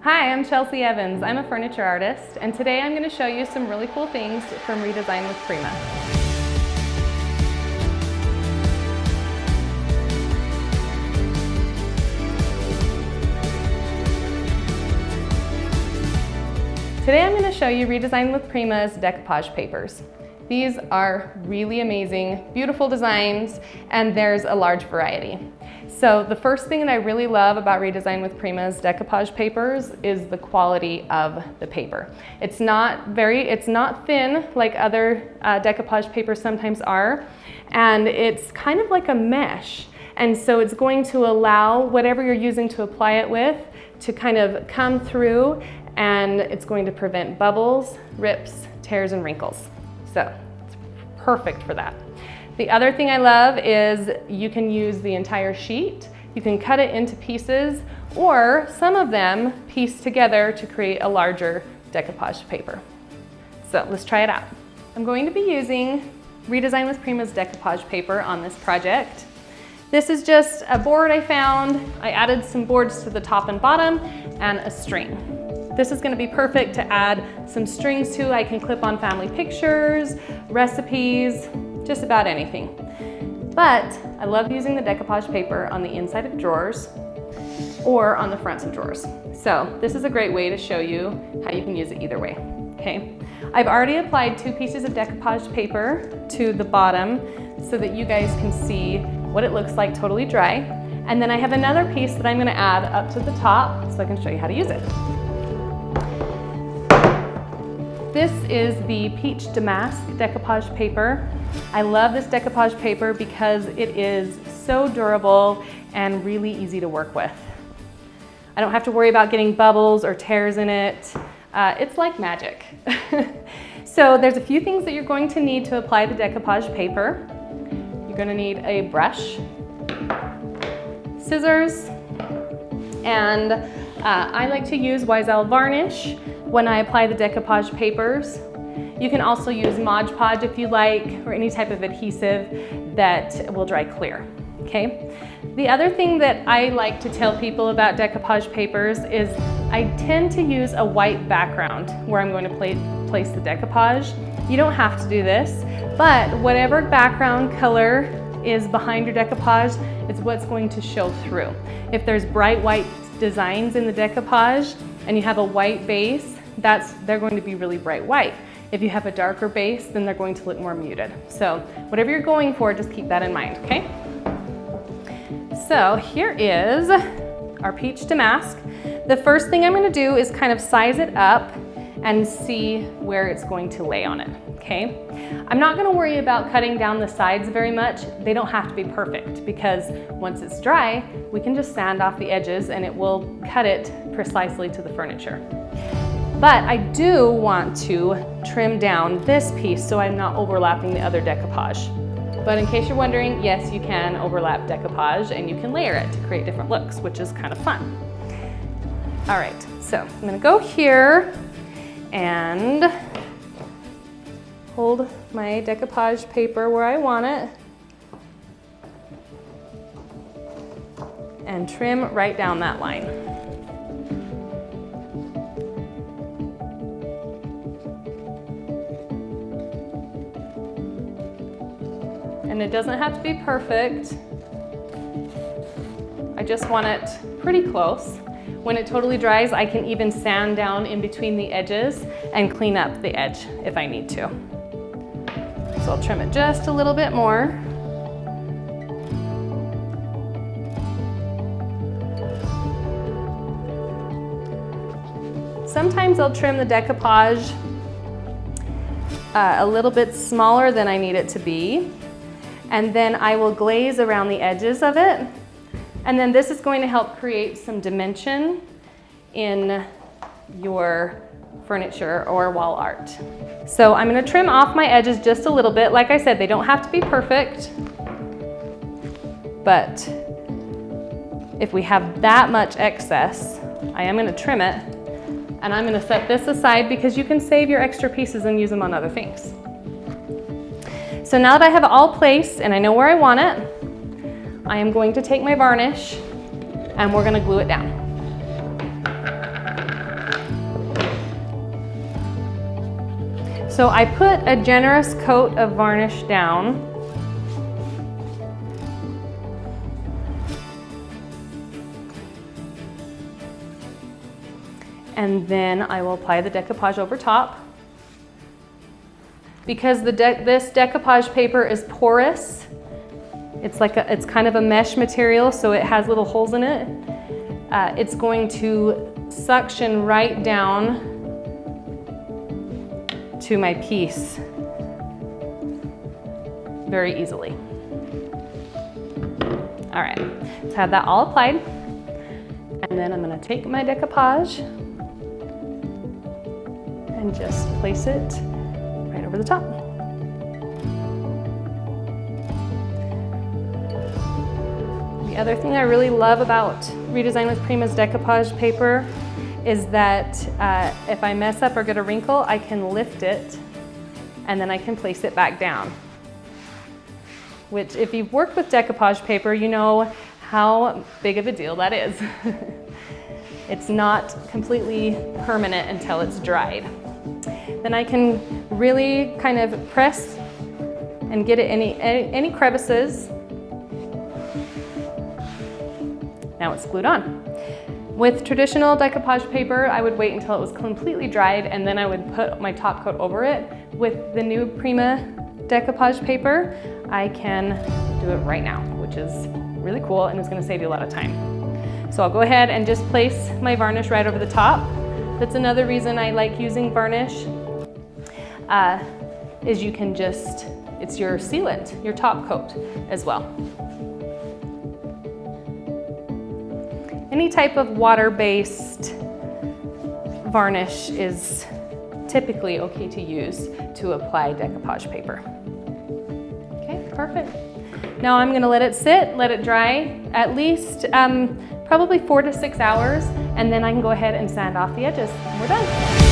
Hi, I'm Chelsea Evans. I'm a furniture artist, and today I'm going to show you some really cool things from Redesign with Prima. Today I'm going to show you Redesign with Prima's decoupage papers. These are really amazing, beautiful designs, and there's a large variety. So the first thing that I really love about Redesign with Prima's decoupage papers is the quality of the paper. It's not thin like other decoupage papers sometimes are, and it's kind of like a mesh. And so it's going to allow whatever you're using to apply it with to kind of come through, and it's going to prevent bubbles, rips, tears, and wrinkles. So it's perfect for that. The other thing I love is you can use the entire sheet. You can cut it into pieces, or some of them piece together to create a larger decoupage paper. So let's try it out. I'm going to be using Redesign with Prima's decoupage paper on this project. This is just a board I found. I added some boards to the top and bottom and a string. This is going to be perfect to add some strings to. I can clip on family pictures, recipes, just about anything. But I love using the decoupage paper on the inside of drawers or on the fronts of drawers. So this is a great way to show you how you can use it either way, okay? I've already applied 2 pieces of decoupage paper to the bottom so that you guys can see what it looks like totally dry. And then I have another piece that I'm gonna add up to the top so I can show you how to use it. This is the Peach Damask decoupage paper. I love this decoupage paper because it is so durable and really easy to work with. I don't have to worry about getting bubbles or tears in it. It's like magic. So there's a few things that you're going to need to apply the decoupage paper. You're going to need a brush, scissors, and I like to use Wiesel varnish when I apply the decoupage papers. You can also use Mod Podge if you like, or any type of adhesive that will dry clear, okay? The other thing that I like to tell people about decoupage papers is I tend to use a white background where I'm going to place the decoupage. You don't have to do this, but whatever background color is behind your decoupage is what's going to show through. If there's bright white designs in the decoupage and you have a white base, they're going to be really bright white. If you have a darker base, then they're going to look more muted. So whatever you're going for, just keep that in mind, okay? So here is our Peach Damask. The first thing I'm gonna do is kind of size it up and see where it's going to lay on it, okay? I'm not gonna worry about cutting down the sides very much. They don't have to be perfect because once it's dry, we can just sand off the edges and it will cut it precisely to the furniture. But I do want to trim down this piece so I'm not overlapping the other decoupage. But in case you're wondering, yes, you can overlap decoupage and you can layer it to create different looks, which is kind of fun. All right, so I'm gonna go here and hold my decoupage paper where I want it and trim right down that line. And it doesn't have to be perfect. I just want it pretty close. When it totally dries, I can even sand down in between the edges and clean up the edge if I need to. So I'll trim it just a little bit more. Sometimes I'll trim the decoupage a little bit smaller than I need it to be. And then I will glaze around the edges of it. And then this is going to help create some dimension in your furniture or wall art. So I'm going to trim off my edges just a little bit. Like I said, they don't have to be perfect, but if we have that much excess, I am going to trim it, and I'm going to set this aside because you can save your extra pieces and use them on other things. So now that I have it all placed and I know where I want it, I am going to take my varnish and we're going to glue it down. So I put a generous coat of varnish down. And then I will apply the decoupage over top. Because this decoupage paper is porous, it's kind of a mesh material, so it has little holes in it. It's going to suction right down to my piece very easily. All right, so I have that all applied. And then I'm gonna take my decoupage and just place it right over the top. The other thing I really love about Redesign with Prima's decoupage paper is that if I mess up or get a wrinkle, I can lift it and then I can place it back down. Which, if you've worked with decoupage paper, you know how big of a deal that is. It's not completely permanent until it's dried. Then I can really kind of press and get it any crevices. Now it's glued on. With traditional decoupage paper, I would wait until it was completely dried and then I would put my top coat over it. With the new Prima decoupage paper, I can do it right now, which is really cool and it's gonna save you a lot of time. So I'll go ahead and just place my varnish right over the top. That's another reason I like using varnish, is you can just, it's your sealant, your top coat as well. Any type of water-based varnish is typically okay to use to apply decoupage paper. Okay, perfect. Now I'm gonna let it sit, let it dry at least probably 4 to 6 hours, and then I can go ahead and sand off the edges. And we're done.